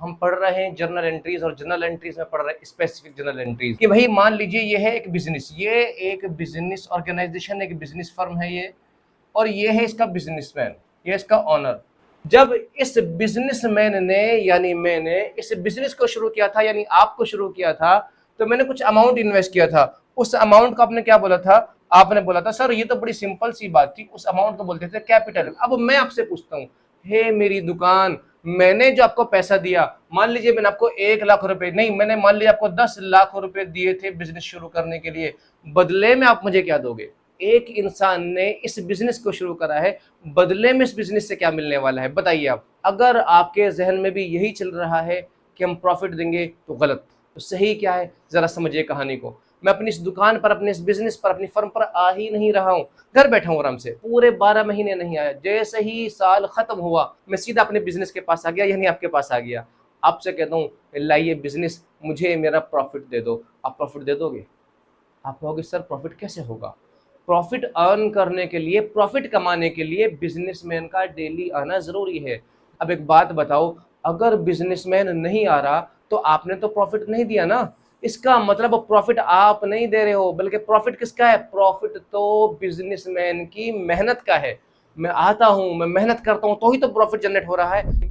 हम पढ़ रहे हैं जर्नल एंट्रीज, और जर्नल एंट्रीज में पढ़ रहे हैं स्पेसिफिक जर्नल एंट्रीज कि भाई मान लीजिए ये है एक बिजनेस, ये एक बिजनेस ऑर्गेनाइजेशन, एक बिजनेस फर्म है ये, और ये है इसका बिजनेसमैन, ये इसका ऑनर। जब इस बिजनेसमैन ने यानी मैंने इस बिजनेस को शुरू किया था, यानी आपको शुरू किया था, तो मैंने कुछ अमाउंट इन्वेस्ट किया था। उस अमाउंट को आपने क्या बोला था? आपने बोला था सर ये तो बड़ी सिंपल सी बात थी, उस अमाउंट को बोलते थे कैपिटल। अब मैं आपसे पूछता हूँ, हे मेरी दुकान, मैंने जो आपको पैसा दिया, मान लीजिए मैंने आपको 1 लाख रुपए नहीं, मैंने मान लीजिए आपको 10 लाख रुपए दिए थे बिजनेस शुरू करने के लिए, बदले में आप मुझे क्या दोगे? एक इंसान ने इस बिजनेस को शुरू करा है, बदले में इस बिजनेस से क्या मिलने वाला है बताइए आप। अगर आपके जहन में भी यही चल रहा है कि हम प्रॉफिट देंगे, तो गलत। तो सही क्या है, जरा समझिए कहानी को। मैं अपनी इस दुकान पर, अपने इस बिजनेस पर, अपनी फर्म पर आ ही नहीं रहा हूँ, घर बैठा हूँ आराम से, पूरे 12 महीने नहीं आया। जैसे ही साल खत्म हुआ, मैं सीधा अपने बिजनेस के पास आ गया, यानी आपके पास आ गया। आपसे कहता हूँ लाइए बिजनेस, मुझे मेरा प्रॉफिट दे दो। आप प्रॉफिट दे दोगे? आप कहोगे सर प्रॉफिट कैसे होगा? प्रॉफिट अर्न करने के लिए, प्रॉफिट कमाने के लिए बिजनेसमैन का डेली आना जरूरी है। अब एक बात बताओ, अगर बिजनेसमैन नहीं आ रहा तो आपने तो प्रॉफिट नहीं दिया ना। इसका मतलब प्रॉफिट आप नहीं दे रहे हो, बल्कि प्रॉफिट किसका है? प्रॉफिट तो बिजनेसमैन की मेहनत का है। मैं आता हूं, मैं मेहनत करता हूं, तो ही तो प्रॉफिट जनरेट हो रहा है।